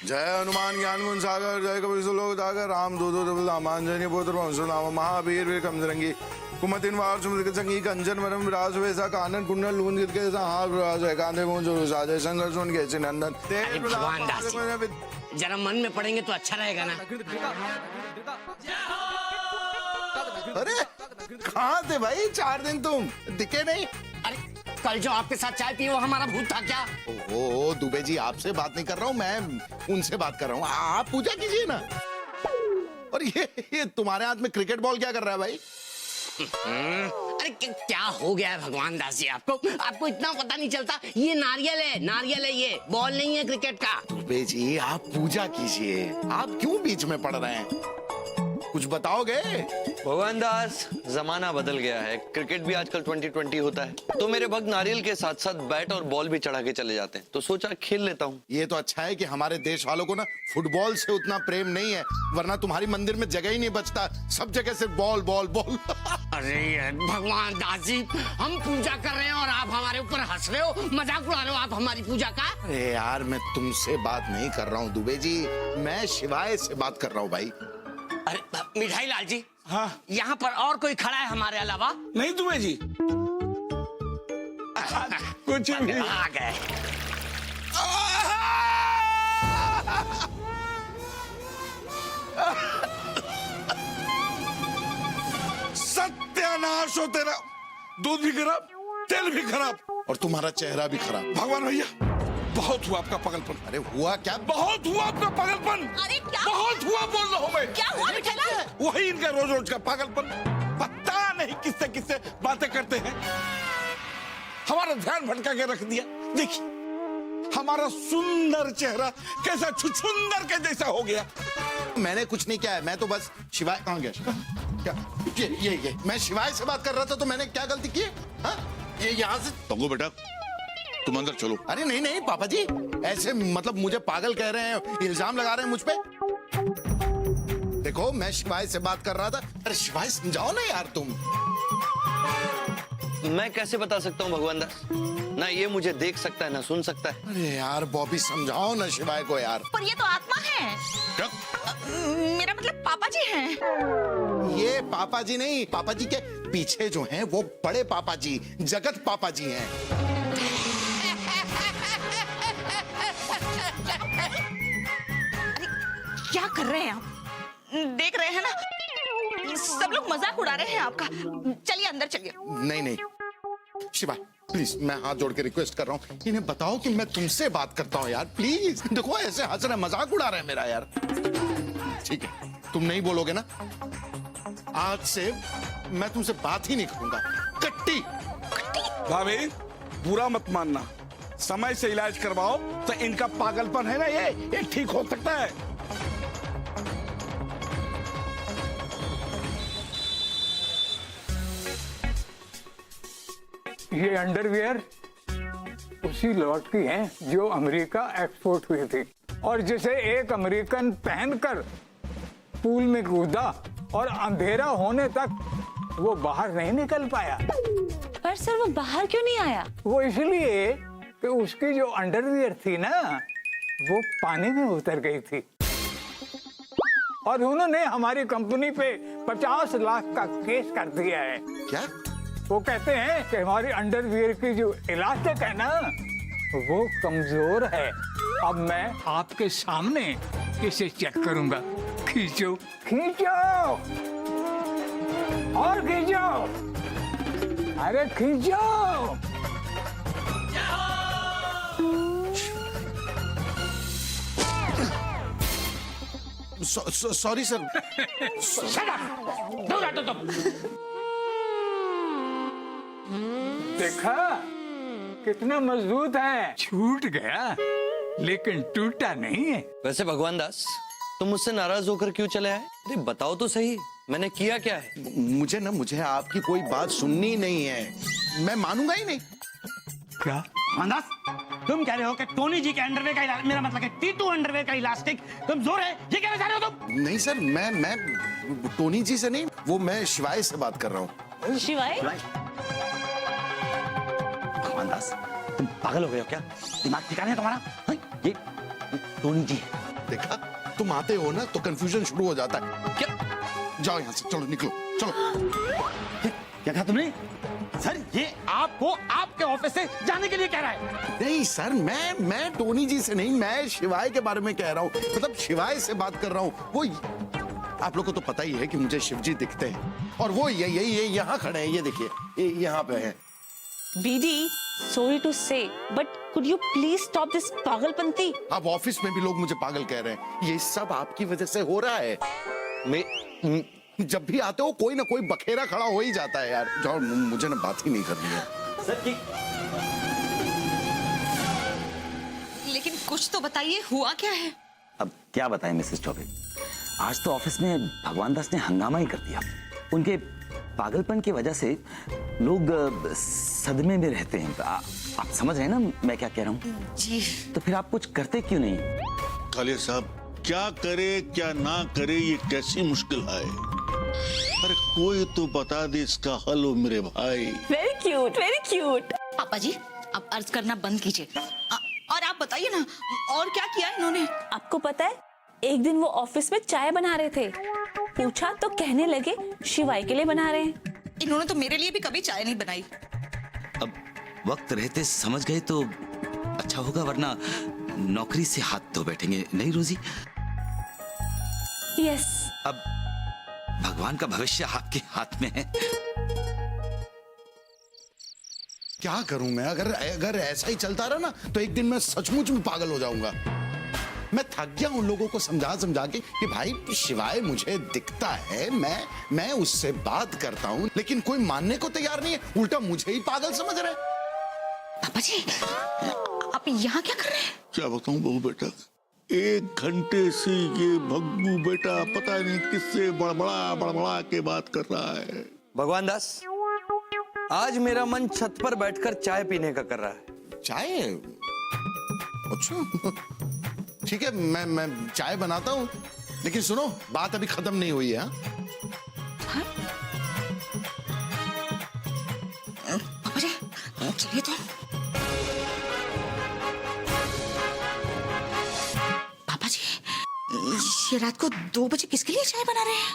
जय हनुमान ज्ञान गुण सागर, जय कपि लोक सागर, राम दूत रामांजनी पुत्र पवन महावीर विक्रम रंगी, कुमतिन वार समुद्र संगी, कंचन वरम विराज वेसा, कानन कुंडल लून गिर के हाथ विराज है, कांधे मुंह जो साजे, संगर सुन के नंदन। भगवान दास जरा मन में पड़ेंगे तो अच्छा रहेगा ना। अरे कहाँ थे भाई 4 दिन तुम दिखे नहीं? अरे कल जो आपके साथ चाय पी वो हमारा भूत था क्या? ओहो दुबे जी, आपसे बात नहीं कर रहा हूँ मैं, उनसे बात कर रहा हूँ। आप पूजा कीजिए ना। और ये तुम्हारे हाथ में क्रिकेट बॉल क्या कर रहा है भाई? अरे क्या हो गया है भगवान दास जी आपको इतना पता नहीं चलता? ये नारियल है, ये बॉल नहीं है क्रिकेट का। दुबे जी आप पूजा कीजिए, आप क्यों बीच में पड़ रहे हैं? कुछ बताओगे? भगवान दास, जमाना बदल गया है, क्रिकेट भी आजकल 2020 होता है, तो मेरे भक्त नारियल के साथ साथ बैट और बॉल भी चढ़ा के चले जाते हैं, तो सोचा खेल लेता हूँ। ये तो अच्छा है कि हमारे देश वालों को ना फुटबॉल से उतना प्रेम नहीं है, वरना तुम्हारी मंदिर में जगह ही नहीं बचता, सब जगह सिर्फ बॉल बॉल बॉल। अरे भगवान दास जी, हम पूजा कर रहे हैं और आप हमारे ऊपर हंस रहे हो, मजाक उड़ा रहे हो आप हमारी पूजा का। अरे यार मैं तुमसे बात नहीं कर रहा हूँ दुबे जी, मैं शिवाय से बात कर रहा हूँ भाई। अरे मिठाई लाल जी, हाँ यहाँ पर और कोई खड़ा है हमारे अलावा? नहीं दुबे जी, कुछ भी आ गए। सत्यानाश हो तेरा, दूध भी खराब, तेल भी खराब और तुम्हारा चेहरा भी खराब। भगवान भैया, बहुत हुआ आपका पागलपन। अरे हुआ क्या? बहुत हुआ आपका पागलपन। अरे क्या? बहुत हुआ बोल रहा हूँ मैं। क्या हुआ मिठाईलाल? वही इनका रोज रोज का पागलपन, पता नहीं किससे किससे बातें करते हैं, हमारा ध्यान भटका के रख दिया। देखिए हमारा सुंदर चेहरा कैसा छुछुंदर के जैसा हो गया। मैंने कुछ नहीं किया है, मैं तो बस शिवाय। कहाँ गया शिवाय? क्या ये मैं शिवाय से बात कर रहा था, तो मैंने क्या गलती की है? हाँ? ये यहाँ से तंगू बेटा, तुम अंदर चलो। अरे नहीं नहीं पापा जी, ऐसे मतलब मुझे पागल कह रहे हैं, इल्जाम लगा रहे हैं मुझ पे। देखो मैं शिवाय से बात कर रहा था। अरे शिवाय समझाओ ना यार तुम। मैं कैसे बता सकता हूँ भगवान दास, ना ये मुझे देख सकता है ना सुन सकता है। अरे यार बॉबी समझाओ ना शिवाय को यार। पर ये तो आत्मा है। क्या? मेरा मतलब पापा जी हैं। ये पापा जी नहीं, पापा जी के पीछे जो हैं वो बड़े पापा जी, जगत पापा जी हैं। क्या कर रहे हैं आप? देख रहे हैं ना, सब लोग मजाक उड़ा रहे हैं आपका। चलिए अंदर चलिए। नहीं नहीं शिवाय प्लीज, मैं हाथ जोड़ के रिक्वेस्ट कर रहा हूँ, इन्हें बताओ कि मैं तुमसे बात करता हूँ यार प्लीज। देखो ऐसे हंस रहे, मजाक उड़ा रहे हैं मेरा यार। ठीक है तुम नहीं बोलोगे ना, आज से मैं तुमसे बात ही नहीं करूंगा। कट्टी भाभी बुरा मत मानना, समय से इलाज करवाओ तो इनका पागलपन है ना ये ठीक हो सकता है। ये अंडरवियर उसी लॉट की हैं जो अमेरिका एक्सपोर्ट हुई थी और जिसे एक अमेरिकन पहनकर पूल में कूदा और अंधेरा होने तक वो बाहर नहीं निकल पाया। पर सर वो बाहर क्यों नहीं आया? वो इसलिए कि उसकी जो अंडरवियर थी ना वो पानी में उतर गई थी और उन्होंने हमारी कंपनी पे 50 लाख का केस कर दिया है। क्या? वो कहते हैं कि हमारी अंडरवियर की जो इलास्टिक है ना वो कमजोर है। अब मैं आपके सामने इसे चेक करूंगा। खींचो खींचो और खींचो, अरे खींचो। Sorry sir. देखा कितना मजबूत है, छूट गया लेकिन टूटा नहीं है। वैसे भगवान दास, तुम मुझसे नाराज होकर क्यों चले आए? अरे बताओ तो सही, मैंने किया क्या है? मुझे आपकी कोई बात सुननी नहीं है, मैं मानूंगा ही नहीं। क्या मानदास, तुम कह रहे हो कि टोनी जी के अंडरवेयर का मेरा मतलब है टीटू अंडरवेयर का इलास्टिक कमजोर है, ये कहना चाह रहे हो तुम? नहीं सर, मैं टोनी जी से नहीं, वो मैं शिवाय से बात कर रहा हूँ। शिवाय? मानदास, तुम पागल हो गए हो क्या? दिमाग ठिकाने है तुम्हारा? ये टोनी जी देखा, तुम आते हो ना तो कंफ्यूजन शुरू हो जाता है। क्या जाओ यहाँ से, चलो निकलो, चलो। क्या कहा तुमने? सर ये आपको आपके ऑफिस से जाने के लिए कह रहा है। नहीं सर, मैं टोनी जी से नहीं, मैं शिवाय के बारे में कह रहा हूँ। मतलब शिवाय से बात कर रहा हूँ। वो आप लोग को तो पता ही है कि मुझे शिवजी दिखते हैं, और वो ये यहाँ खड़े हैं, ये देखिए, ये यहाँ पे है। BD, sorry to say, but could you please stop this पागलपंती? अब ऑफिस में भी लोग मुझे पागल कह रहे हैं। ये सब आपकी वजह से हो रहा है। जब भी आते हो कोई ना कोई बखेरा खड़ा हो ही जाता है यार। जाओ, मुझे ना बात ही नहीं करनी है। सर की लेकिन कुछ तो बताइए, हुआ क्या है? अब क्या बताएं मिसेस चौबे, आज तो ऑफिस में भगवान दास ने हंगामा ही कर दिया। उनके पागलपन की वजह से लोग सदमे में रहते हैं। आप समझ रहे हैं ना मैं क्या कह रहा हूँ? जी। तो फिर आप कुछ करते क्यों नहीं? कालिया साहब, क्या करे क्या ना करे, ये कैसी मुश्किल है। अरे कोई तो बता दे इसका हल हो मेरे भाई। Very cute, very cute. पापा जी, आप अर्ज करना बंद कीजिए। और आप बताइए ना, और क्या किया इन्होंने? आपको पता है, एक दिन वो ऑफिस में चाय बना रहे थे, पूछा तो कहने लगे शिवाय के लिए बना रहे हैं। इन्होंने तो मेरे लिए भी कभी चाय नहीं बनाई। अब वक्त रहते समझ गए तो अच्छा होगा, वरना नौकरी से हाथ धो बैठेंगे, नहीं रोजी? यस। अब भगवान का भविष्य आपके हाथ में है। क्या करूं मैं? अगर ऐसा ही चलता रहा ना तो एक दिन मैं सचमुच में पागल हो जाऊंगा। मैं थक गया उन लोगों को समझा समझा के कि भाई शिवाय मुझे दिखता है, मैं उससे बात करता हूं, लेकिन कोई मानने को तैयार नहीं है, उल्टा मुझे ही पागल समझ रहे हैं। पापा जी, आप यहाँ क्या कर रहे हैं? क्या बताऊं बहू बेटा, 1 घंटे से ये भग्गू बेटा पता नहीं किससे बड़बड़ा के बात कर रहा है। भगवान दास, आज मेरा मन छत पर बैठकर चाय पीने का कर रहा है। चाय? अच्छा, ठीक है, मैं चाय बनाता हूँ, लेकिन सुनो, बात अभी खत्म नहीं हुई है। पापा जी, चलिए तो। पापा जी, ये रात को 2 बजे किसके लिए चाय बना रहे हैं?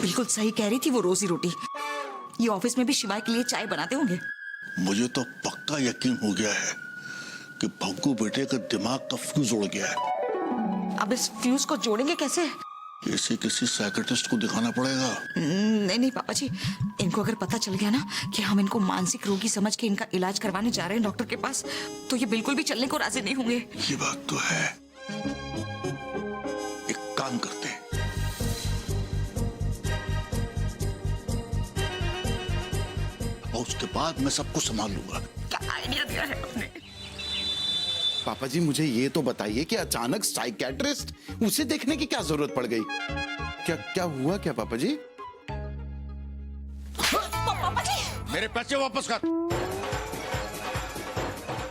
बिल्कुल सही कह रही थी वो रोजी रोटी, ये ऑफिस में भी शिवाय के लिए चाय बनाते होंगे। मुझे तो पक्का यकीन हो गया है कि भग्गू बेटे का दिमाग का फ्यूज उड़ गया है। अब इस फ्यूज को जोड़ेंगे कैसे? इसे किसी साइकियाट्रिस्ट को दिखाना पड़ेगा। नहीं पापा जी, इनको अगर पता चल गया ना कि हम इनको मानसिक रोगी समझ के इनका इलाज करवाने जा रहे हैं डॉक्टर के पास, तो ये बिल्कुल भी चलने को राजी नहीं होंगे। ये बात तो है। एक काम करते हैं, और उसके बाद मैं सब कुछ संभाल लूंगा। क्या आइडिया दिया है आपने? पापा जी, मुझे ये तो बताइए कि अचानक साइकियाट्रिस्ट, उसे देखने की क्या जरूरत पड़ गई? क्या हुआ क्या पापा जी? पापा जी, मेरे पैसे वापस कर।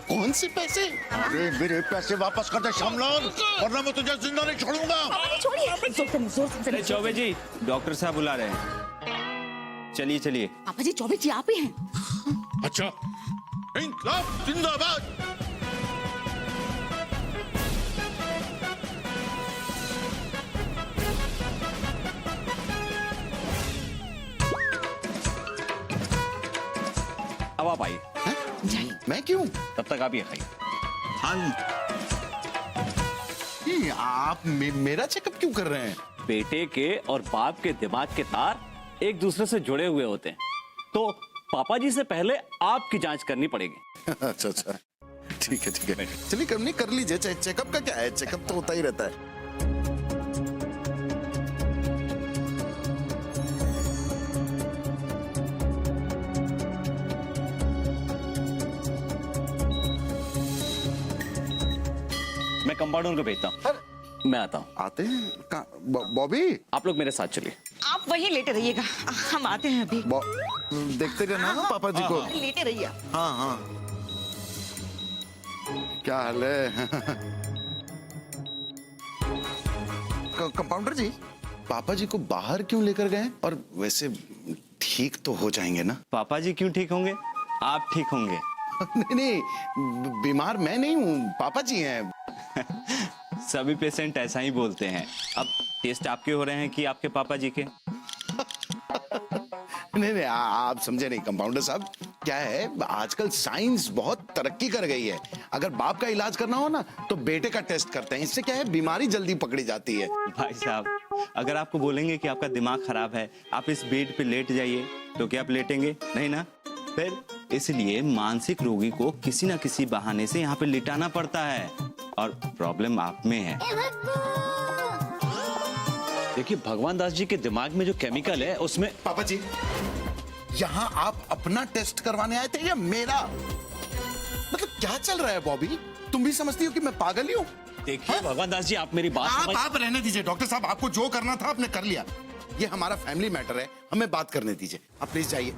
कौन से पैसे? अरे मेरे पैसे वापस कर दे श्यामलाल, वरना मैं तुझे जिंदा नहीं छोड़ूंगा। छोड़िए। चौबे जी, डॉक्टर साहब बुला रहे हैं। चलिए चलिए। पापा जी, चौबे जी आप ही हैं? अच्छा, इंकलाब जिंदाबाद। अब आप आइए। मैं क्यों? तब तक आप ये खाइए। ये आप मेरा चेकअप क्यों कर रहे हैं? बेटे के और बाप के दिमाग के तार एक दूसरे से जुड़े हुए होते हैं, तो पापा जी से पहले आपकी जांच करनी पड़ेगी। अच्छा, ठीक है, चलिए कर लीजिए। चेकअप का क्या है, चेकअप तो होता ही रहता है। मैं कंपाउंडर को भेजता हूँ, मैं आता हूँ। आते हैं बॉबी? आप लोग मेरे साथ चलिए। आप वहीं लेटे रहिएगा, हम आते हैं अभी। देखते रहना ना पापा जी को। लेटे रहिए। हाँ। क्या हाल है? कंपाउंडर जी, पापा जी को बाहर क्यों लेकर गए? और वैसे ठीक तो हो जाएंगे ना? पापा जी क्यों ठीक होंगे? आप ठीक होंगे। नहीं, बीमार मैं नहीं हूँ, पापा जी हैं। सभी पेशेंट ऐसा ही बोलते हैं। अब टेस्ट आपके हो रहे हैं कि आपके पापा जी के? नहीं, आप समझे नहीं कंपाउंडर साहब। क्या है, आजकल साइंस बहुत तरक्की कर गई है। अगर बाप का इलाज करना हो ना तो बेटे का टेस्ट करते हैं। इससे क्या है, बीमारी जल्दी पकड़ी जाती है। भाई साहब, अगर आपको बोलेंगे कि आपका दिमाग खराब है, आप इस बेड पे लेट जाइए, तो क्या आप लेटेंगे? नहीं ना। फिर इसलिए मानसिक रोगी को किसी ना किसी बहाने से यहाँ पे लिटाना पड़ता है, और प्रॉब्लम आप में है। देखिए, भगवान दास जी के दिमाग में जो केमिकल है उसमें। पापा जी, यहाँ आप अपना टेस्ट करवाने आए थे या मेरा? मतलब क्या चल रहा है बॉबी? तुम भी समझती हो कि मैं पागल ही हूँ? देखिए भगवान दास जी, आप मेरी बात आप रहने दीजिए डॉक्टर साहब। आपको जो करना था आपने कर लिया। ये हमारा फैमिली मैटर है, हमें बात करने दीजिए। आप प्लीज जाइए।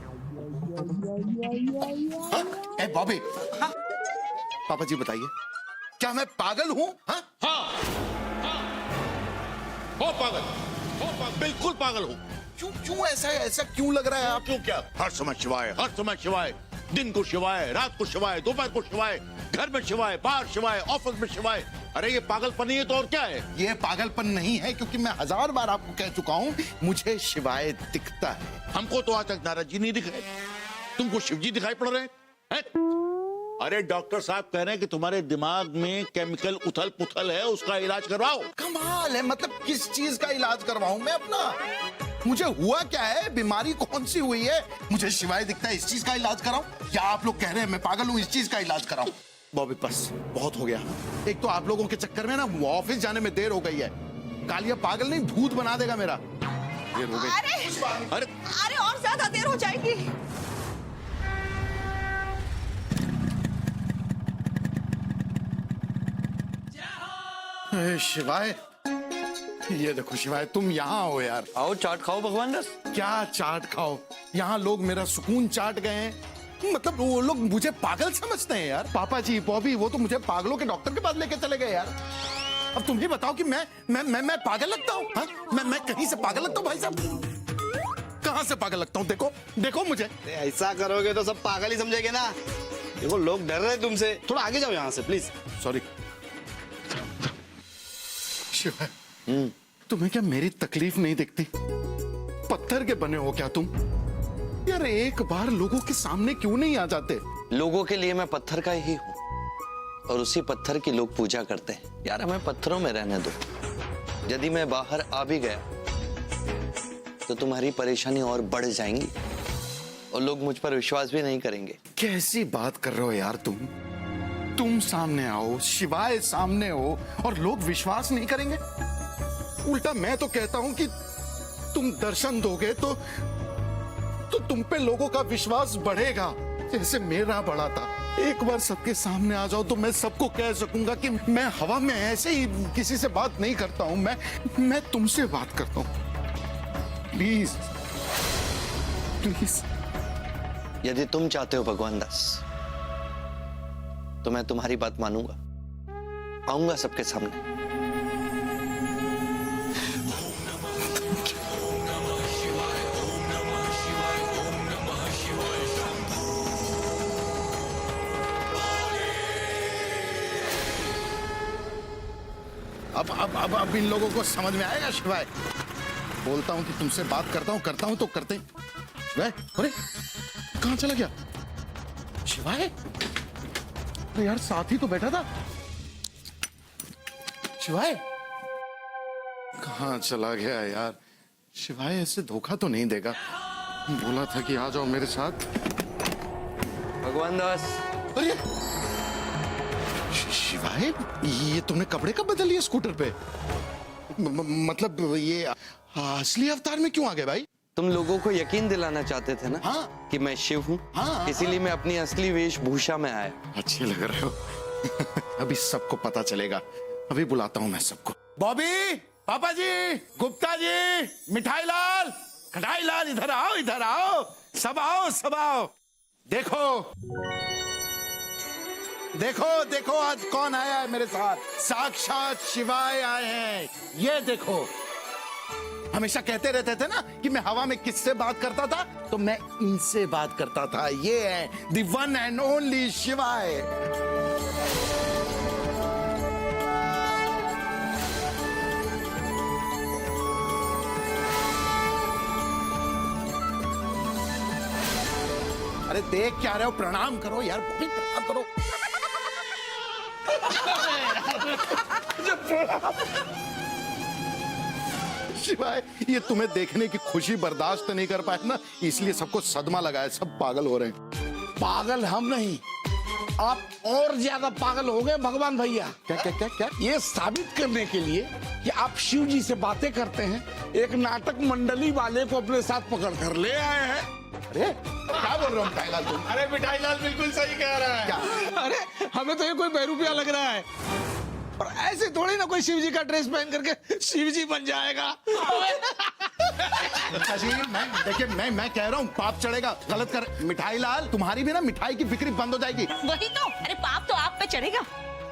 हाँ? ए बॉबी, हाँ? पापा जी बताइए, क्या मैं पागल हूँ? हाँ? हो पागल, बिल्कुल पागल हूँ। क्यों ऐसा क्यों लग रहा है आप? क्यों क्या? हर समय शिवाय, हर समय शिवाय। दिन को शिवाय, रात को शिवाय, दोपहर को शिवाय, घर में शिवाय, बाहर शिवाय, ऑफिस में शिवाय। अरे ये पागलपन नहीं है तो और क्या है? ये पागलपन नहीं है, क्योंकि मैं 1000 बार आपको कह चुका हूँ मुझे शिवाय दिखता है। हमको तो आज तक नारद जी नहीं दिखाए, तुमको शिव जी दिखाई पड़ रहे हैं? अरे डॉक्टर साहब कह रहे हैं कि तुम्हारे दिमाग में केमिकल उथल पुथल है, उसका इलाज करवाओ। कमाल है, मतलब किस चीज का इलाज करवाऊं मैं अपना? मुझे हुआ क्या है, बीमारी कौन सी हुई है? मुझे शिवाय दिखता है, इस चीज का इलाज कराऊं? या आप लोग कह रहे हैं मैं पागल हूं, इस चीज का इलाज कराऊं? बॉबी बस बहुत हो गया। एक तो आप लोगों के चक्कर में ना ऑफिस जाने में देर हो गई है। कालिया पागल नहीं, भूत बना देगा मेरा। देर हो गई। अरे और ज्यादा देर हो जाएगी। शिवाय, ये देखो शिवाय, तुम यहाँ हो यार। आओ चाट खाओ भगवान दास। क्या चाट खाओ? यहाँ लोग मेरा सुकून चाट गए हैं। मतलब वो लोग मुझे पागल समझते हैं यार। पापा जी, बॉबी, वो तो मुझे पागलों के डॉक्टर के पास लेके चले गए यार। अब तुम ही बताओ कि मैं पागल लगता हूँ? मैं कहीं से पागल लगता हूँ भाई साहब? कहाँ से पागल लगता हूँ? देखो मुझे। ऐसा करोगे तो सब पागल ही समझेंगे ना। देखो लोग डर रहे हैं तुमसे, थोड़ा आगे जाओ यहाँ से प्लीज। सॉरी। शिवाय, तुम्हें क्या मेरी तकलीफ नहीं दिखती? पत्थर के बने हो क्या तुम? यार एक बार लोगों के सामने क्यों नहीं आ जाते? लोगों के लिए मैं पत्थर का ही हूँ, और उसी पत्थर की लोग पूजा करते हैं। यार हमें पत्थरों में रहने दो। यदि मैं बाहर आ भी गया तो तुम्हारी परेशानी और बढ़ जाएंगी, और लोग मुझ पर विश्वास भी नहीं करेंगे। कैसी बात कर रहे हो यार तुम सामने आओ, शिवाय सामने हो, और लोग विश्वास नहीं करेंगे? उल्टा मैं तो कहता हूं कि तुम दर्शन दोगे तो तुम पे लोगों का विश्वास बढ़ेगा, जैसे मेरा बढ़ा था। एक बार सबके सामने आ जाओ तो मैं सबको कह सकूंगा कि मैं हवा में ऐसे ही किसी से बात नहीं करता हूं। मैं तुमसे बात करता हूं। Please please. यदि तुम चाहते हो भगवान दास, तो मैं तुम्हारी बात मानूंगा, आऊंगा सबके सामने। अब इन लोगों को समझ में आएगा शिवाय। बोलता हूं कि तुमसे बात करता हूं तो करते हैं। शिवाय, अरे कहां चला गया शिवाय? अरे यार साथ ही तो बैठा था। शिवाय कहां चला गया यार? शिवाय ऐसे धोखा तो नहीं देगा। बोला था कि आ जाओ मेरे साथ। भगवान दास। अरे शिवाय, ये तुमने कपड़े कब बदल लिए स्कूटर पे? मतलब ये असली अवतार में क्यों आ गए भाई? तुम लोगों को यकीन दिलाना चाहते थे ना। हाँ। कि मैं शिव हूँ। हाँ, इसीलिए मैं अपनी असली वेशभूषा में आया। अच्छे लग रहे हो। अभी सबको पता चलेगा। अभी बुलाता हूं मैं सबको। बॉबी, पापा जी, गुप्ता जी, मिठाई लाल, खटाई लाल, इधर आओ, इधर आओ। सब आओ, सब आओ। देखो देखो देखो, आज कौन आया है मेरे साथ? साक्षात शिवाय आए हैं। ये देखो, हमेशा कहते रहते थे ना कि मैं हवा में किससे बात करता था, तो मैं इनसे बात करता था। ये है द वन एंड ओनली शिवाय। अरे देख क्या रहे हो, प्रणाम करो यार, बॉबी प्रणाम करो। शिवाय, ये तुम्हें देखने की खुशी बर्दाश्त नहीं कर पाए ना, इसलिए सबको सदमा लगा है, सब पागल हो रहे हैं। पागल हम नहीं, आप और ज्यादा पागल हो गए भगवान भैया। क्या क्या क्या क्या? ये साबित करने के लिए कि आप शिव जी से बातें करते हैं, एक नाटक मंडली वाले को अपने साथ पकड़ कर ले आए हैं। अरे क्या बोल रहे हो मिठाई लाल तुम? अरे मिठाई लाल बिल्कुल सही कह रहा है। क्या? अरे हमें तो ये कोई बेरुपया लग रहा है, और ऐसे थोड़ी ना कोई शिव जी का ड्रेस पहन करके शिव जी बन जाएगा। देखिए मैं कह रहा हूँ पाप चढ़ेगा, गलत कर। मिठाई लाल, तुम्हारी भी ना मिठाई की बिक्री बंद हो जाएगी। वही तो, अरे पाप तो आप पे चढ़ेगा।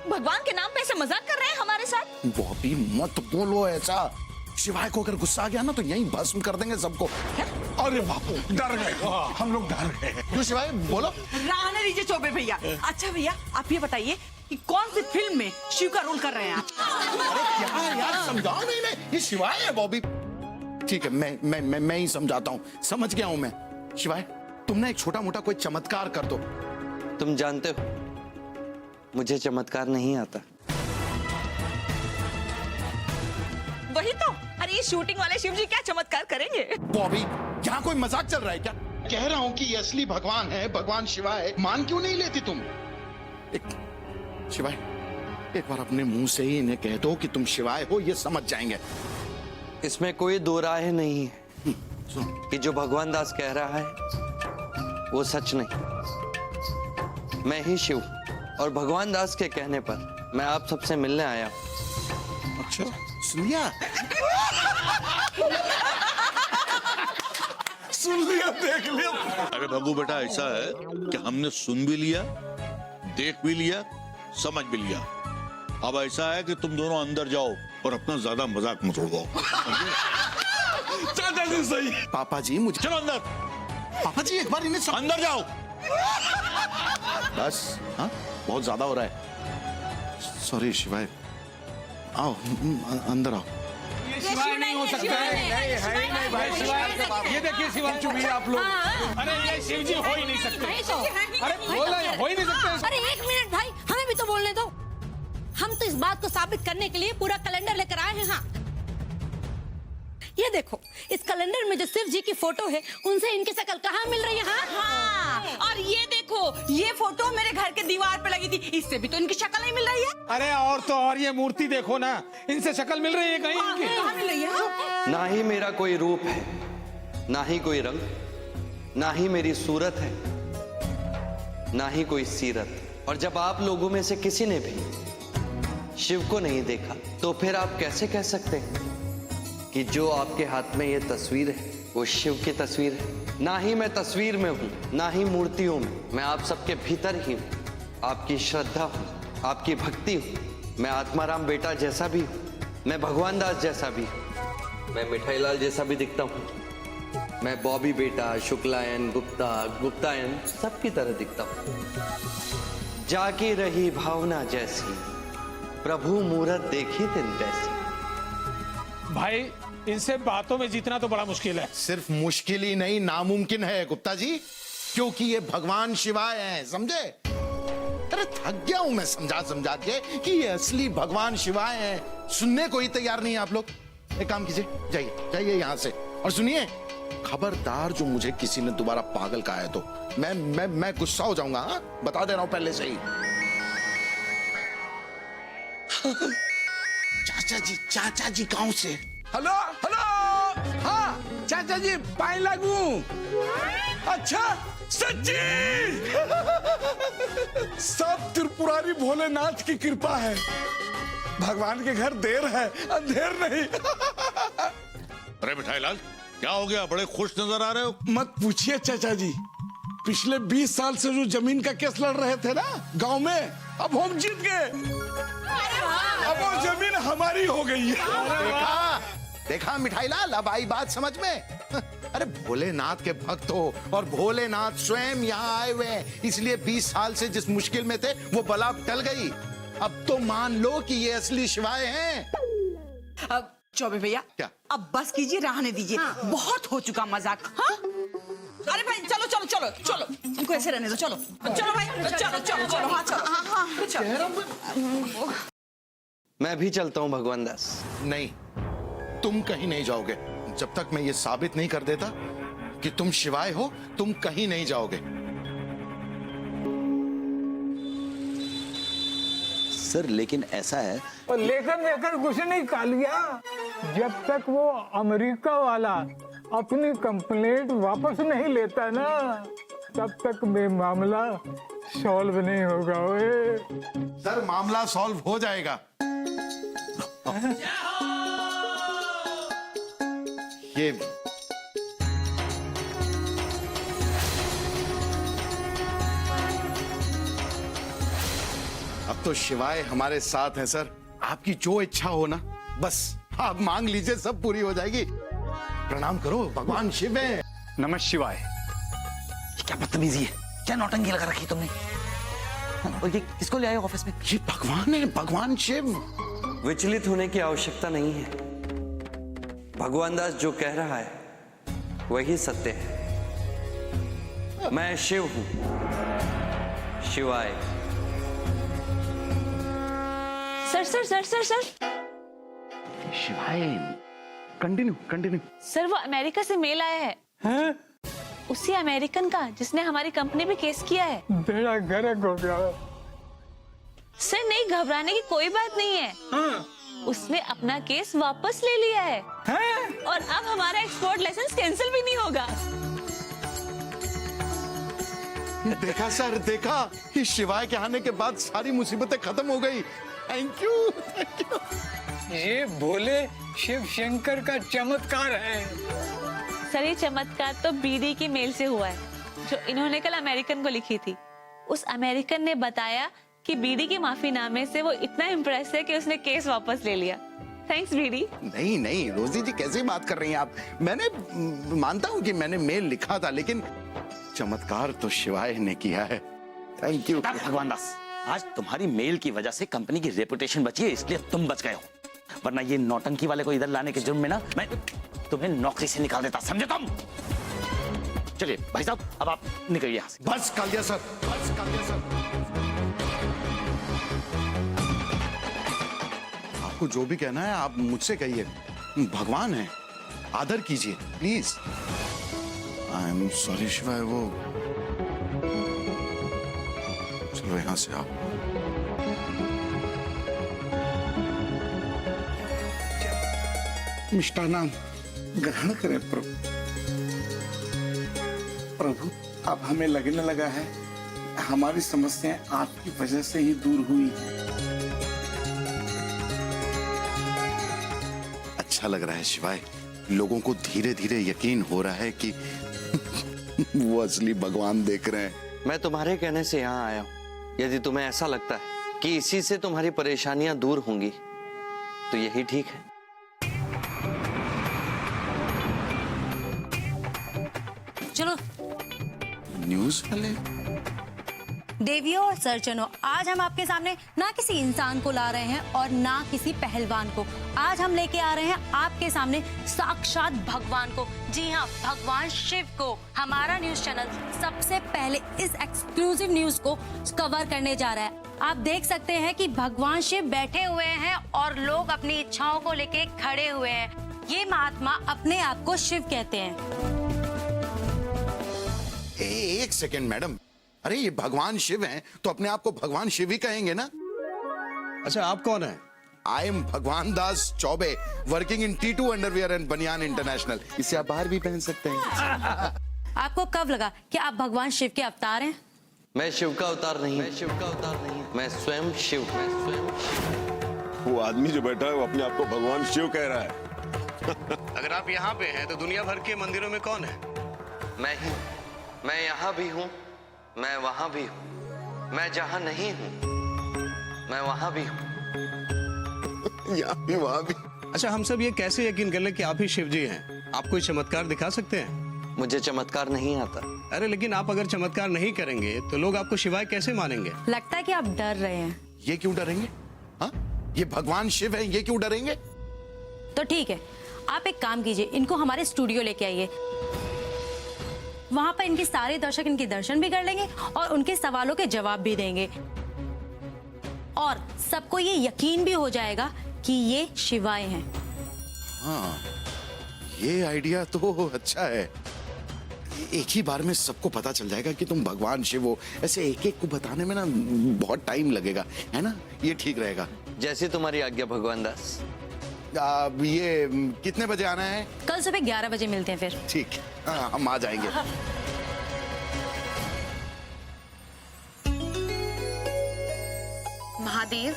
भगवान के नाम पे ऐसे मजाक कर रहे हैं हमारे साथ। बॉबी मत बोलो ऐसा, शिवाय को अगर गुस्सा आ गया ना तो यहीं भस्म कर देंगे सबको। अरे बापू, डर गए हम लोग, डर गए। क्यों शिवाय, बोलो। रहने दीजिए चौबे भैया। अच्छा भैया, आप ये बताइए कि कौन सी फिल्म में शिव का रोल कर रहे हैं आप? अरे क्या यार, समझाओ नहीं, मैं ये शिवाय है बॉबी। ठीक है, मैं ही समझाता हूँ, समझ गया हूँ मैं। शिवाय, तुम ना एक छोटा मोटा कोई चमत्कार कर दो। तुम जानते हो मुझे चमत्कार नहीं आता। वही तो, अरे ये शूटिंग वाले शिव जी क्या चमत्कार करेंगे? बॉबी, यहाँ कोई मजाक चल रहा है क्या? कह रहा हूँ कि ये असली भगवान है, भगवान शिवाय। मान क्यों नहीं लेती तुम? शिवाय, एक बार अपने मुंह से ही इन्हें कह दो कि तुम शिवाय हो, ये समझ जाएंगे। इसमें कोई दो राय नहीं है कि जो भगवान दास कह रहा है वो सच नहीं। मैं ही शिव, और भगवान दास के कहने पर मैं आप सबसे मिलने आया हूं। अच्छा, सुन लिया? सुन लिया, देख लिया। अरे भगू बेटा, ऐसा है कि हमने सुन भी लिया, देख भी लिया, समझ भी लिया। अब ऐसा है कि तुम दोनों अंदर जाओ और अपना ज्यादा मजाक मत उड़ाओ। चाचा जी सही। पापा जी मुझे, चलो अंदर। पापा जी एक बार इन्हें अंदर जाओ। बस, हाँ बहुत ज्यादा हो रहा है। सॉरी शिवाय, आओ अंदर आओ। ये शिवाय नहीं हो सकता है। नहीं है ही नहीं भाई, शिवाय। ये देखिए शिवाय, चुप आप लोग। अरे ये शिव जी हो ही नहीं सकते। अरे बोल रहे हो ही नहीं सकते। अरे एक मिनट भाई, हमें भी तो बोलने दो। हम तो इस बात को साबित करने के लिए पूरा कैलेंडर लेकर आए हैं। हाँ, ये देखो, इस कैलेंडर में जो शिव जी की फोटो है, उनसे इनकी शक्ल कहाँ मिल रही है? हाँ, और ये देखो, ये फोटो मेरे घर के दीवार पे लगी थी, इससे भी तो इनकी शक्ल नहीं मिल रही है। अरे और तो और, ये मूर्ति देखो ना, इनसे शक्ल मिल रही है कहीं इनकी? कहाँ मिल रही है? ना ही मेरा कोई रूप है, ना ही कोई रंग, ना ही मेरी सूरत है, ना ही कोई सीरत। और जब आप लोगों में से किसी ने भी शिव को नहीं देखा, तो फिर आप कैसे कह सकते हैं कि जो आपके हाथ में ये तस्वीर है वो शिव की तस्वीर है? ना ही मैं तस्वीर में हूं, ना ही मूर्तियों में। मैं आप सबके भीतर ही हूं, आपकी श्रद्धा हूं, आपकी भक्ति हूं। मैं आत्माराम बेटा जैसा भी हूं, मैं भगवान दास जैसा भी हूं, मैं मिठाई लाल जैसा भी दिखता हूं, मैं बॉबी बेटा, शुक्लायन, गुप्तायन सबकी तरह दिखता हूं। जाकी रही भावना जैसी, प्रभु मूरत देखी तिन तैसी। भाई इनसे बातों में जीतना तो बड़ा मुश्किल है। सिर्फ मुश्किल ही नहीं, नामुमकिन है गुप्ता जी, क्योंकि ये भगवान शिवाय हैं, समझे? अरे थक गया हूं मैं समझा के कि ये असली भगवान शिवाय हैं। सुनने को ही तैयार नहीं है आप लोग। एक काम कीजिए, जाइए यहां से। और सुनिए, खबरदार जो मुझे किसी ने दोबारा पागल कहा है तो मैं गुस्सा हो जाऊंगा। हाँ? बता दे रहा हूं पहले से ही। चाचा जी गांव से। हेलो हेलो, हाँ चाचा जी, पाए लागू। अच्छा सच्ची? सब त्रिपुरारी भोलेनाथ की कृपा है। भगवान के घर देर है, अंधेर नहीं। अरे मिठाई लाल, क्या हो गया? बड़े खुश नजर आ रहे हो। मत पूछिए चाचा जी, पिछले 20 साल से जो जमीन का केस लड़ रहे थे ना गांव में, अब हम जीत गए। अब वो जमीन हमारी हो गई है। देखा मिठाई लाल, अब आई बात समझ में। अरे भोलेनाथ के भक्त हो और भोलेनाथ स्वयं यहाँ आए हुए हैं, इसलिए 20 साल से जिस मुश्किल में थे वो बला टल गई। अब तो मान लो कि ये असली शिवाय हैं। अब चौबे भैया, क्या? अब बस कीजिए, रहने दीजिए। हाँ। बहुत हो चुका मजाक। हाँ? अरे भाई चलो चलो चलो चलो, इनको ऐसे रहने दो, चलो चलो भाई, चलो चलो चलो, हाँ चलो, हाँ चलो। मैं भी चलता हूँ भगवान दास। नहीं, तुम कहीं नहीं जाओगे जब तक मैं ये साबित नहीं कर देता कि तुम शिवाय हो। तुम कहीं नहीं जाओगे। सर लेकिन ऐसा है, और लेकर कुछ नहीं कालिया, जब तक वो अमेरिका वाला अपनी कंप्लेंट वापस नहीं लेता ना, तब तक ये मामला सॉल्व नहीं होगा। ओए सर, मामला सॉल्व हो जाएगा। ये अब तो शिवाय हमारे साथ है सर। आपकी जो इच्छा हो ना, बस आप मांग लीजिए, सब पूरी हो जाएगी। प्रणाम करो, भगवान शिव है। नमः शिवाय। क्या बदतमीजी है, क्या नौटंकी लगा रखी तुमने? और ये किसको ले आए ऑफिस में? ये भगवान है, भगवान शिव। विचलित होने की आवश्यकता नहीं है। भगवान दास जो कह रहा है वही सत्य है। मैं शिव हूं, शिवाय। Sir sir sir sir sir शिवाय, कंटिन्यू। सर, वो अमेरिका से मेल आया है। उसी अमेरिकन का जिसने हमारी कंपनी पे केस किया है। बेड़ा गर्क हो गया। सर नहीं, घबराने की कोई बात नहीं है। उसने अपना केस वापस ले लिया है। और अब हमारा एक्सपोर्ट लाइसेंस कैंसिल भी नहीं होगा। देखा सर, देखा, इस शिवाय के आने के बाद सारी मुसीबतें खत्म हो गई। Thank you, thank you. ये भोले शिव शंकर का चमत्कार है। सर, ये चमत्कार तो बीडी की मेल से हुआ है, जो इन्होंने कल अमेरिकन को लिखी थी। उस अमेरिकन ने बताया कि बीडी के माफीनामे से वो इतना इम्प्रेस है कि उसने केस वापस ले लिया। Thanks BD. नहीं नहीं रोजी जी, कैसी बात कर रही हैं आप? मैंने मानता हूँ कि मैंने मेल लिखा था, लेकिन चमत्कार तो शिवाय ने किया है। थैंक यू भगवान दास, आज तुम्हारी मेल की वजह से कंपनी की रेपुटेशन बची है, इसलिए तुम बच गए हो। वरना ये नौटंकी वाले को इधर लाने के जुर्म में ना मैं तुम्हें नौकरी से निकाल देता, समझे तुम? चलिए भाई साहब, अब आप निकलिए यहाँ से। बस कालिया सर, बस कालिया सर। आपको जो भी कहना है आप मुझसे कहिए। भगवान है, आदर कीजिए प्लीज। आई एम सॉरी शिवाय, वो चलो यहां से आओ। मिष्टान्नाम ग्रहण करें प्रभु। प्रभु, अब हमें लगने लगा है हमारी समस्याएं आपकी वजह से ही दूर हुई हैं। अच्छा लग रहा है शिवाय, लोगों को धीरे धीरे यकीन हो रहा है कि वो असली भगवान देख रहे हैं। मैं तुम्हारे कहने से यहाँ आया हूँ। यदि तुम्हें ऐसा लगता है कि इसी से तुम्हारी परेशानियां दूर होंगी तो यही ठीक है। चलो न्यूज़ वाले देवियों और सर्जनों, आज हम आपके सामने ना किसी इंसान को ला रहे हैं और ना किसी पहलवान को। आज हम लेके आ रहे हैं आपके सामने साक्षात भगवान को। जी हाँ, भगवान शिव को। हमारा न्यूज चैनल सबसे पहले इस एक्सक्लूसिव न्यूज को कवर करने जा रहा है। आप देख सकते हैं कि भगवान शिव बैठे हुए हैं और लोग अपनी इच्छाओं को लेके खड़े हुए हैं। ये महात्मा अपने आप को शिव कहते हैं। एक सेकेंड मैडम, अरे ये भगवान शिव हैं तो अपने आप को भगवान शिव ही कहेंगे ना? अच्छा, आप कौन है? I am Bhagwan Das Chaubey, working in T2 underwear and Baniyan international. इसे आप बाहर भी पहन सकते हैं। आपको कब लगा कि आप भगवान शिव के अवतार हैं? मैं शिव का अवतार नहीं, मैं शिव का अवतार नहीं, मैं स्वयं शिव, मैं स्वयं शिव। वो आदमी जो बैठा है वो अपने आप को भगवान शिव कह रहा है। अगर आप यहाँ पे हैं तो दुनिया भर के मंदिरों में कौन है? मैं ही, मैं यहाँ भी हूँ, मैं वहां भी हूँ, मैं जहाँ नहीं हूँ मैं वहां भी हूँ। यहाँ भी वहाँ भी। अच्छा, हम सब ये कैसे यकीन कर लें कि आप ही शिव जी हैं? आप कोई चमत्कार दिखा सकते हैं? मुझे चमत्कार नहीं आता। अरे लेकिन आप अगर चमत्कार नहीं करेंगे तो लोग आपको शिवाय कैसे मानेंगे? लगता है कि आप डर रहे हैं। ये क्यों डरेंगे? हाँ, ये भगवान शिव है, ये क्यों डरेंगे? तो ठीक है, आप एक काम कीजिए, इनको हमारे स्टूडियो लेके आइए। वहां पर इनके सारे दर्शक इनके दर्शन भी कर लेंगे और उनके सवालों के जवाब भी देंगे और सबको ये यकीन भी हो जाएगा कि ये शिवाय हैं। हाँ, ये आइडिया तो अच्छा है। एक ही बार में सबको पता चल जाएगा कि तुम भगवान शिव हो। ऐसे एक एक को बताने में ना बहुत टाइम लगेगा, है ना? ये ठीक रहेगा। जैसी तुम्हारी आज्ञा भगवान दास। ये कितने बजे आना है? कल सुबह 11 बजे मिलते हैं फिर। ठीक, हाँ, हम आ जाएंगे। महादेव,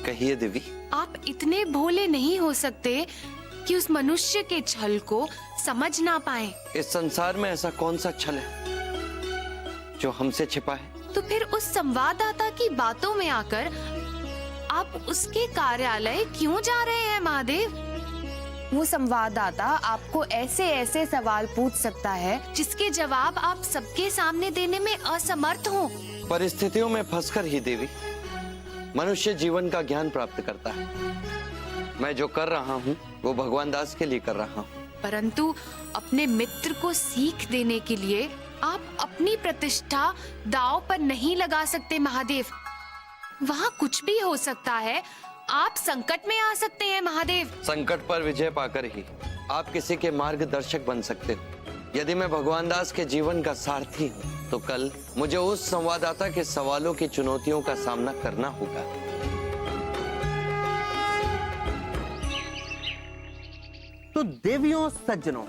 कहिए देवी। आप इतने भोले नहीं हो सकते कि उस मनुष्य के छल को समझ ना पाए। इस संसार में ऐसा कौन सा छल है जो हमसे छिपा है? तो फिर उस संवाददाता की बातों में आकर आप उसके कार्यालय क्यों जा रहे हैं महादेव? वो संवाददाता आपको ऐसे ऐसे सवाल पूछ सकता है जिसके जवाब आप सबके सामने देने में असमर्थ हो। परिस्थितियों में फंसकर ही देवी मनुष्य जीवन का ज्ञान प्राप्त करता है। मैं जो कर रहा हूँ वो भगवान दास के लिए कर रहा हूँ। परंतु अपने मित्र को सीख देने के लिए आप अपनी प्रतिष्ठा दांव पर नहीं लगा सकते महादेव। वहाँ कुछ भी हो सकता है। आप संकट में आ सकते हैं महादेव। संकट पर विजय पाकर ही आप किसी के मार्गदर्शक बन सकते हो। यदि मैं भगवान दास के जीवन का सारथी हूँ तो कल मुझे उस संवाददाता के सवालों की चुनौतियों का सामना करना होगा। तो देवियों सज्जनों,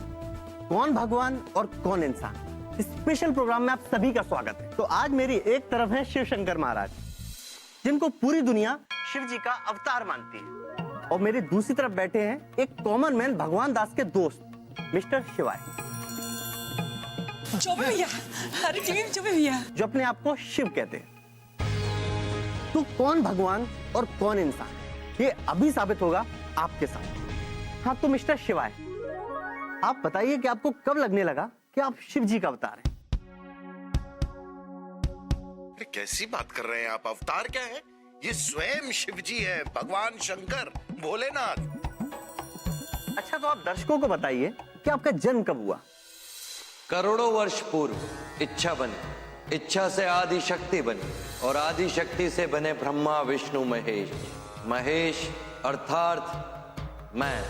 कौन भगवान और कौन इंसान, स्पेशल प्रोग्राम में आप सभी का स्वागत है। तो आज मेरी एक तरफ है शिव शंकर महाराज, जिनको पूरी दुनिया शिव जी का अवतार मानती है, और मेरी दूसरी तरफ बैठे हैं एक कॉमन मैन भगवान दास के दोस्त मिस्टर शिवाय, जो अपने आप को शिव कहते हैं। तो कौन भगवान और कौन इंसान, ये अभी साबित होगा आपके साथ। हाँ, तो मिस्टर शिवाय, आप बताइए कि आपको कब लगने लगा कि आप शिव जी का अवतार हैं? कैसी बात कर रहे हैं आप? अवतार क्या है? ये स्वयं शिव जी है, भगवान शंकर, भोलेनाथ। अच्छा, तो आप दर्शकों को बताइए कि आपका जन्म कब हुआ? करोड़ों वर्ष पूर्व इच्छा बनी, इच्छा से आदि शक्ति बनी, और आदि शक्ति से बने ब्रह्मा विष्णु महेश। महेश अर्थात मैं।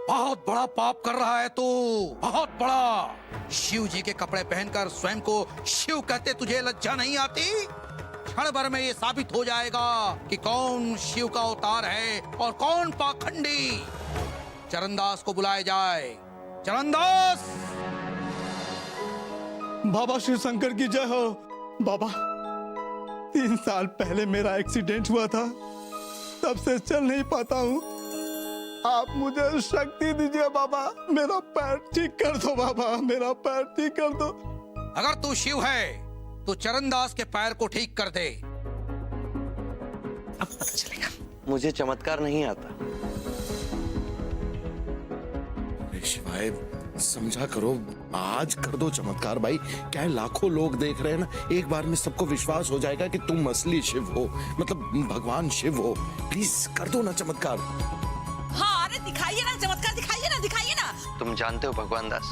बहुत बड़ा पाप कर रहा है तू, बहुत बड़ा। शिव जी के कपड़े पहनकर स्वयं को शिव कहते तुझे लज्जा नहीं आती? क्षण भर में ये साबित हो जाएगा कि कौन शिव का अवतार है और कौन पाखंडी। चरणदास को बुलाया जाए। चरणदास! बाबा शिव शंकर की जय हो। बाबा, 3 साल पहले मेरा एक्सीडेंट हुआ था, तब से चल नहीं पाता हूँ। आप मुझे शक्ति दीजिए बाबा, मेरा पैर ठीक कर दो बाबा, मेरा पैर ठीक कर दो। अगर तू शिव है तो चरणदास के पैर को ठीक कर दे। अब पता चलेगा। मुझे चमत्कार नहीं आता। शिवाय, समझा करो, आज कर दो चमत्कार भाई। क्या है, लाखों लोग देख रहे हैं ना, एक बार में सबको विश्वास हो जाएगा कि तुम असली शिव हो, मतलब भगवान शिव हो। प्लीज कर दो ना चमत्कार। हाँ, अरे दिखाइए ना चमत्कार, दिखाइए ना, दिखाइए ना। तुम जानते हो भगवान दास,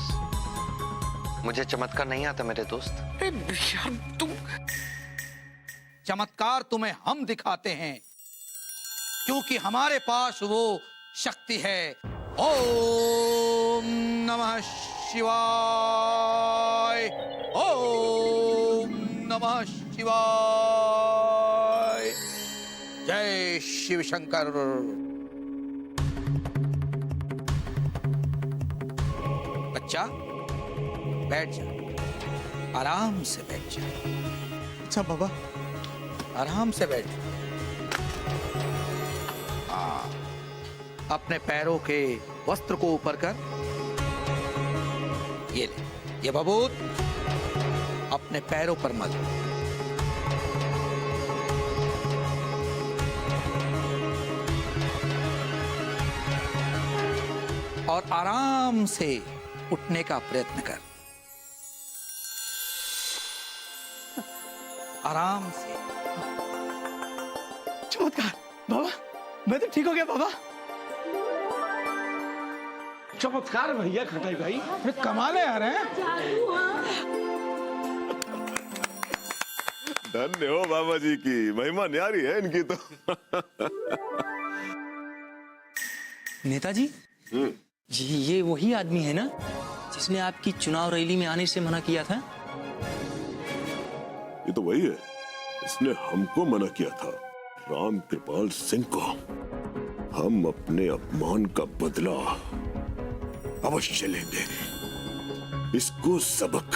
मुझे चमत्कार नहीं आता मेरे दोस्त। यार तुम, चमत्कार तुम्हें हम दिखाते हैं, क्योंकि हमारे पास वो शक्ति है। ओम नमः शिवाय, ओम नमः शिवाय। जय शिव शंकर। बच्चा बैठ जा, आराम से बैठ जा। अच्छा बाबा, आराम से बैठ। अपने पैरों के वस्त्र को ऊपर कर। ये ले, ये बबूत अपने पैरों पर मल। और आराम से उठने का प्रयत्न कर, आराम से। चमत्कार बाबा, मैं तो ठीक हो गया बाबा। चमत्कार भैया खटाई भाई, कमाल है यार। धन्य हो बाबा जी की महिमा न्यारी है इनकी तो। नेताजी जी, ये वही आदमी है ना जिसने आपकी चुनाव रैली में आने से मना किया था? ये तो वही है, इसने हमको मना किया था। राम कृपाल सिंह को हम अपने अपमान का बदला अवश्य लेंगे। इसको सबक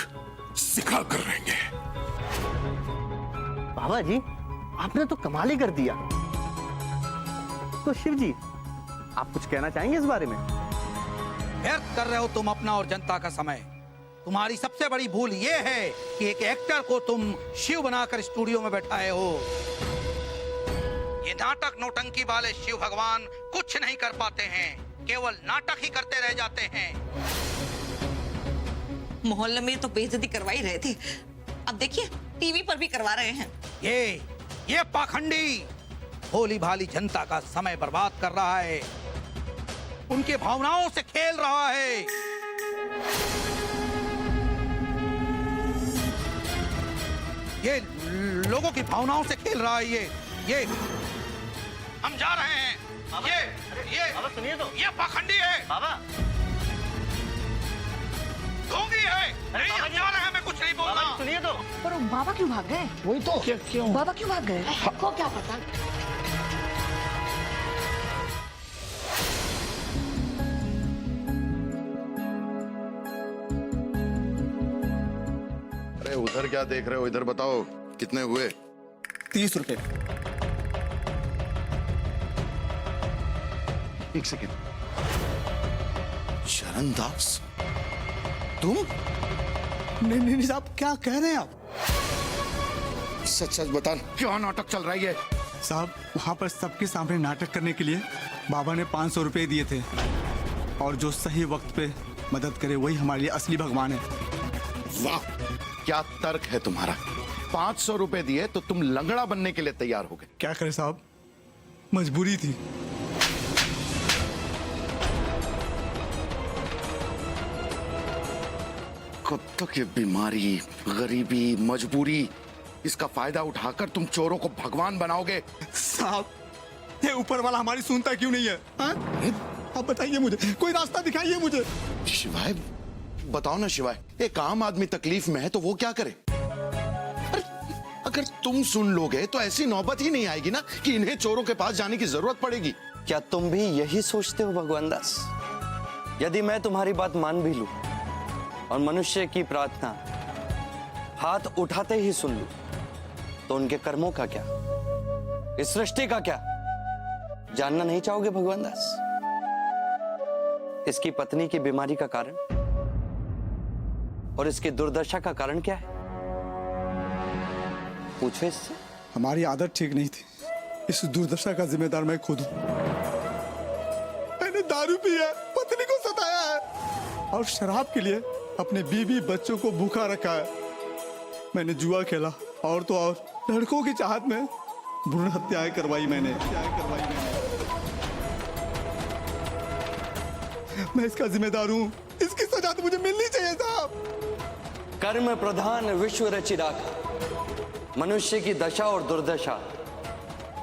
सिखा कर रहेंगे। बाबा जी, आपने तो कमाल ही कर दिया। तो शिव जी, आप कुछ कहना चाहेंगे इस बारे में? व्यर्थ कर रहे हो तुम अपना और जनता का समय। तुम्हारी सबसे बड़ी भूल यह है कि एक एक्टर को तुम शिव बनाकर स्टूडियो में बैठाए हो। ये नाटक नौटंकी वाले शिव भगवान कुछ नहीं कर पाते हैं, केवल नाटक ही करते रह जाते हैं। मोहल्ले में तो बेइज्जती करवाई रहे थे, अब देखिए टीवी पर भी करवा रहे हैं। ये पाखंडी भोली भाली जनता का समय बर्बाद कर रहा है, उनके भावनाओं से खेल रहा है। ये लोगों की भावनाओं से खेल रहा है। ये हम जा रहे हैं। ये बाबा सुनिए तो, ये पाखंडी है बाबा, ढोंगी है। नहीं, हम जा रहे हैं, मैं कुछ नहीं बोल रहा। सुनिए तो। पर बाबा क्यों भाग गए? वही तो, क्यों बाबा क्यों भाग गए? को क्या पता। अरे उधर क्या देख रहे हो, इधर बताओ कितने हुए? 30 रुपए। एक सेकेंड, शरण दास तुम? नहीं साहब, क्या कह रहे हैं आप? सच सच बता, क्या नाटक चल रहा है ये? साहब, वहाँ पर सबके सामने नाटक करने के लिए बाबा ने 500 रुपए दिए थे, और जो सही वक्त पे मदद करे वही हमारे लिए असली भगवान है। वाह, क्या तर्क है तुम्हारा। 500 रुपए दिए तो तुम लंगड़ा बनने के लिए तैयार हो गए। क्या करें साहब, मजबूरी थी। कब तक ये बीमारी, गरीबी, मजबूरी, इसका फायदा उठाकर तुम चोरों को भगवान बनाओगे? साहब, ये ऊपर वाला हमारी सुनता क्यों नहीं है? आप बताइए मुझे, कोई रास्ता दिखाइए मुझे। शिवाय, बताओ ना शिवाय, एक आम आदमी तकलीफ में है तो वो क्या करे? अगर तुम सुन लोगे तो ऐसी नौबत ही नहीं आएगी ना कि इन्हें चोरों के पास जाने की जरूरत पड़ेगी। क्या तुम भी यही सोचते हो भगवान दास? यदि मैं तुम्हारी बात मान भी लूं और मनुष्य की प्रार्थना हाथ उठाते ही सुन लूं, तो उनके कर्मों का क्या, इस सृष्टि का क्या जानना नहीं चाहोगे भगवान दास? इसकी पत्नी की बीमारी का कारण और इसकी दुर्दशा का कारण क्या है? पूछो इससे। हमारी आदत ठीक नहीं थी, इस दुर्दशा का जिम्मेदार मैं खुद हूं। मैंने दारू पिया, पत्नी को सताया है और शराब के लिए अपने बीवी बच्चों को भूखा रखा है। मैंने जुआ खेला और तो और लड़कों की चाहत में भ्रूण हत्याएं करवाई मैंने। मैं इसका जिम्मेदार हूं, इसकी सजा तो मुझे मिलनी चाहिए साहब। कर्म प्रधान विश्व रचि राखा। मनुष्य की दशा और दुर्दशा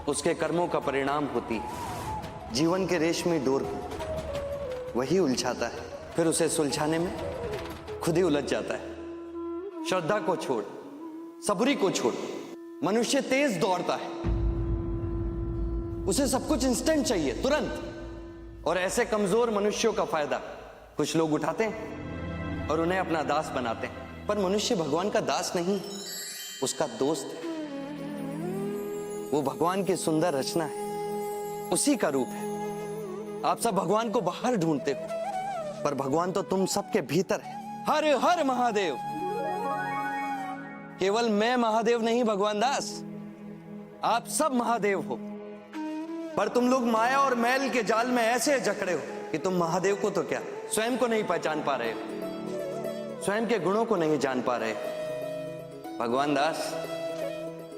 उसके कर्मों का परिणाम होती है। जीवन के रेशमी डोर को वही उलझाता है, फिर उसे सुलझाने में खुद ही उलझ जाता है। श्रद्धा को छोड़, सबूरी को छोड़, मनुष्य तेज दौड़ता है। उसे सब कुछ इंस्टेंट चाहिए, तुरंत। और ऐसे कमजोर मनुष्यों का फायदा कुछ लोग उठाते हैं और उन्हें अपना दास बनाते हैं। पर मनुष्य भगवान का दास नहीं, उसका दोस्त है। वो भगवान की सुंदर रचना है, उसी का रूप है। आप सब भगवान को बाहर ढूंढते हो, पर भगवान तो तुम सबके भीतर है। हर हर महादेव। केवल मैं महादेव नहीं भगवान दास, आप सब महादेव हो। पर तुम लोग माया और मैल के जाल में ऐसे जकड़े हो कि तुम महादेव को तो क्या, स्वयं को नहीं पहचान पा रहे हो, स्वयं के गुणों को नहीं जान पा रहे। भगवान दास,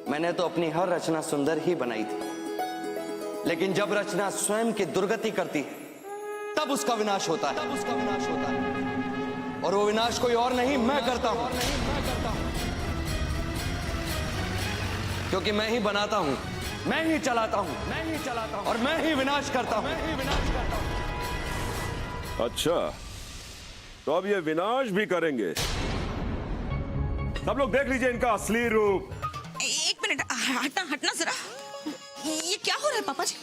मैंने तो अपनी हर रचना सुंदर ही बनाई थी, लेकिन जब रचना स्वयं की दुर्गति करती है तब तब उसका विनाश होता है। और वो विनाश कोई और नहीं, मैं करता हूं। क्योंकि मैं ही बनाता हूं, मैं ही चलाता हूं, और मैं ही विनाश करता हूं। अच्छा, तो अब ये विनाश भी करेंगे। सब लोग देख लीजिए इनका असली रूप। एक मिनट, हटना जरा। ये क्या हो रहा है पापा जी?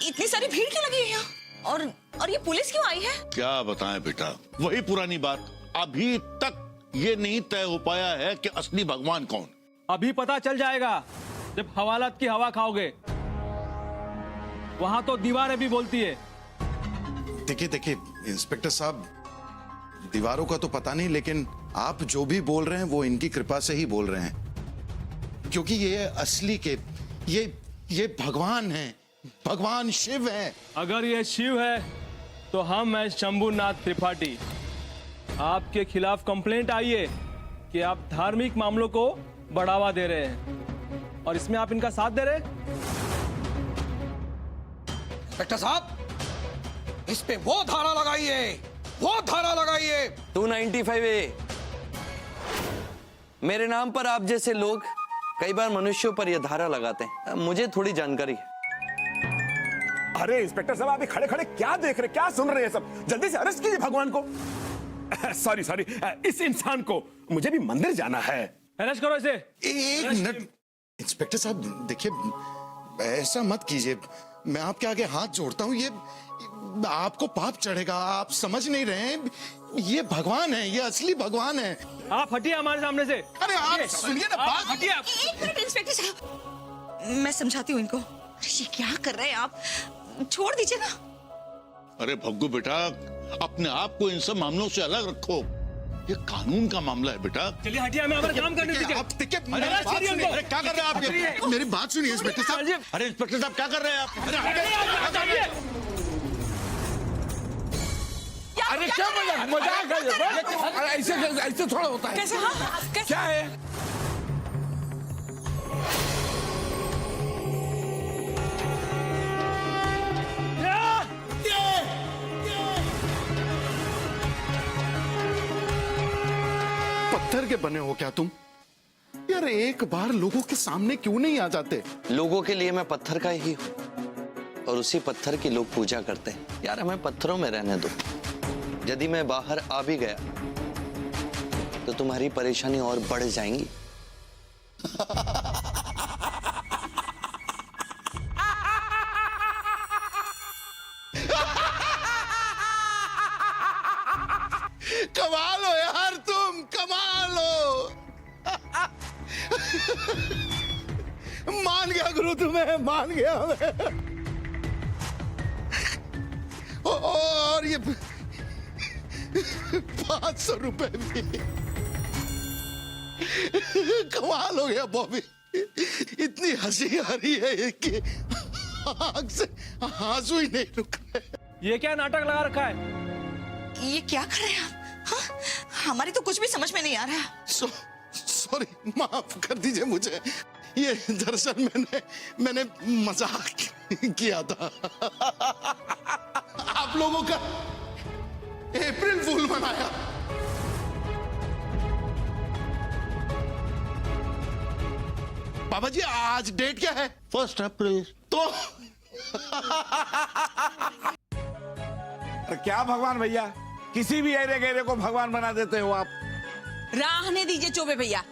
इतनी सारी भीड़ क्यों लगी है यहाँ? और ये पुलिस क्यों आई है? क्या बताएं बेटा, वही पुरानी बात। अभी तक ये नहीं तय हो पाया है कि असली भगवान कौन। अभी पता चल जाएगा जब हवालात की हवा खाओगे। वहां तो दीवारें भी बोलती है। देखिए इंस्पेक्टर साहब, दीवारों का तो पता नहीं, लेकिन आप जो भी बोल रहे हैं वो इनकी कृपा से ही बोल रहे हैं। क्योंकि ये असली के ये भगवान हैं, भगवान शिव हैं। अगर ये शिव है तो हम हैं शंभुनाथ त्रिपाठी। आपके खिलाफ कंप्लेंट आई है कि आप धार्मिक मामलों को बढ़ावा दे रहे हैं और इसमें आप इनका साथ दे रहे हैं। इंस्पेक्टर साहब, इस पे वो धारा लगाइए, 295A। मेरे नाम पर आप जैसे लोग कई बार मनुष्यों पर यह धारा लगाते हैं। मुझे थोड़ी जानकारी है। अरे इंस्पेक्टर साहब, आप खड़े खड़े क्या देख रहे, क्या सुन रहे हैं सब? जल्दी से अरेस्ट कीजिए भगवान को। सॉरी, इस इंसान को। मुझे भी मंदिर जाना है। अरेस्ट करो इसे। एक मिनट इंस्पेक्टर साहब, देखिए ऐसा मत कीजिए। मैं आपके आगे हाथ जोड़ता हूँ। ये आपको पाप चढ़ेगा, आप समझ नहीं रहे हैं। ये भगवान है, ये असली भगवान है। आप हटिए हमारे सामने से। अरे आप सुनिए ना बात। हटिए आप। एक मिनट इंस्पेक्टर साहब, मैं समझाती हूँ इनको। अरे ये क्या कर रहे हैं आप? छोड़ दीजिए ना। अरे भग्गू बेटा, अपने आप को इन सब मामलों से अलग रखो। ये कानून का मामला है बेटा। चलिए हटिए, हमें हमारा काम करने दीजिए। आप देखिए, अरे क्या कर रहे हैं आप? मेरी बात सुनिए इंस्पेक्टर साहब। अरे इंस्पेक्टर साहब, क्या कर रहे हैं आप? अरे क्या मजाक है? ऐसे थोड़ा होता है। कैसे? हाँ, कैसे? क्या है? पत्थर के बने हो क्या तुम? यार एक बार लोगों के सामने क्यों नहीं आ जाते? लोगों के लिए मैं पत्थर का ही हूं, और उसी पत्थर की लोग पूजा करते हैं। यार हमें पत्थरों में रहने दो। यदि मैं बाहर आ भी गया तो तुम्हारी परेशानी और बढ़ जाएंगी। कमाल हो यार, तुम कमाल हो। मान गया गुरु तुम्हें, मान गया मैं। और ये 500 रुपए भी। कमाल हो गया बॉबी। इतनी हंसी आ रही है कि आंख से आंसू ही नहीं रुक रहे। ये क्या नाटक लगा रखा है? ये क्या कर रहे हैं आप? हाँ? हमारी तो कुछ भी समझ में नहीं आ रहा। सॉरी, माफ कर दीजिए मुझे। ये दरअसल मैंने मजाक किया था। आप लोगों का अप्रैल फूल मनाया। बाबा जी आज डेट क्या है? 1 अप्रैल। तो क्या भगवान भैया, किसी भी एरे गहरे को भगवान बना देते हो आप। रहने दीजिए चोबे भैया,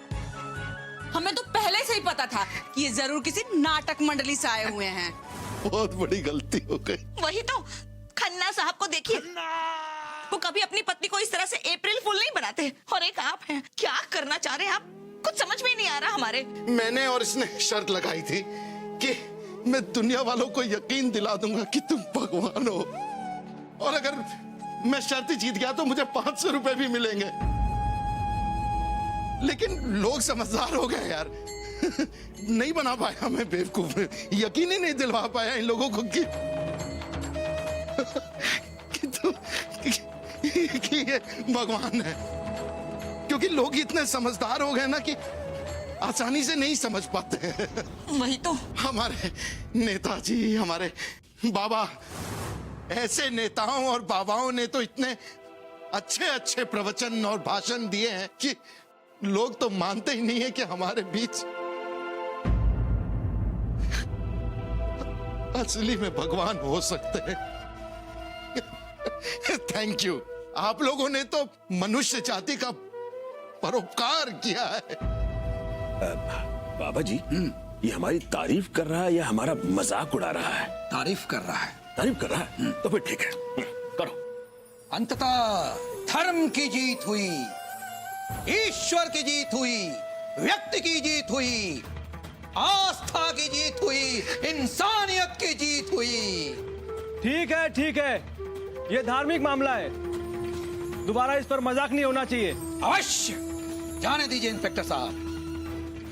हमें तो पहले से ही पता था कि ये जरूर किसी नाटक मंडली से आए हुए हैं। बहुत बड़ी गलती हो गई। वही तो, खन्ना साहब को देखिए, वो कभी अपनी पत्नी को इस तरह से अप्रैल फूल नहीं बनाते। और एक आप हैं, क्या करना चाह रहे हैं आप? कुछ समझ में ही नहीं आ रहा हमारे। मैंने और इसने शर्त लगाई थी कि मैं दुनिया वालों को यकीन दिला दूंगा कि तुम भगवान हो, और अगर मैं शर्त जीत गया तो मुझे 500 रुपए भी मिलेंगे। लेकिन लोग समझदार हो गए यार। नहीं बना पाया मैं बेवकूफ, यकीन ही नहीं दिलवा पाया इन लोगों को कि ये भगवान है। क्योंकि लोग इतने समझदार हो गए ना कि आसानी से नहीं समझ पाते हैं। वही तो, हमारे नेताजी, हमारे बाबा ऐसे नेताओं और बाबाओं ने तो इतने अच्छे अच्छे प्रवचन और भाषण दिए हैं कि लोग तो मानते ही नहीं है कि हमारे बीच असली में भगवान हो सकते हैं। थैंक यू, आप लोगों ने तो मनुष्य जाति का परोपकार किया है। बाबा जी, ये हमारी तारीफ कर रहा है या हमारा मजाक उड़ा रहा है? तारीफ कर रहा है। तारीफ कर रहा है? तो फिर ठीक है, करो। अंततः धर्म की जीत हुई, ईश्वर की जीत हुई, व्यक्ति की जीत हुई, आस्था की जीत हुई, इंसानियत की जीत हुई। ठीक है, ये धार्मिक मामला है, दोबारा इस पर मजाक नहीं होना चाहिए। अवश्य जाने दीजिए इंस्पेक्टर साहब।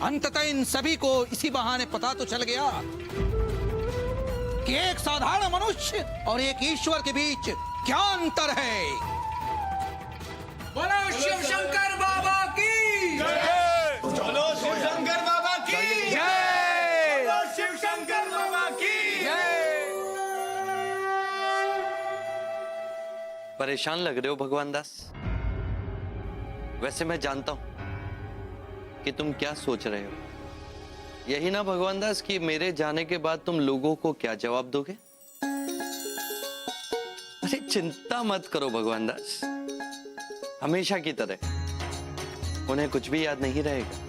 अंततः इन सभी को इसी बहाने पता तो चल गया कि एक साधारण मनुष्य और एक ईश्वर के बीच क्या अंतर है। बोलो शिव शंकर बाबा की जय। बोलो शिव शंकर बाबा की जय। बोलो शिव शंकर बाबा की जय। परेशान लग रहे हो भगवान दास। वैसे मैं जानता हूं कि तुम क्या सोच रहे हो। यही ना भगवान दास कि मेरे जाने के बाद तुम लोगों को क्या जवाब दोगे? अरे चिंता मत करो भगवान दास, हमेशा की तरह उन्हें कुछ भी याद नहीं रहेगा।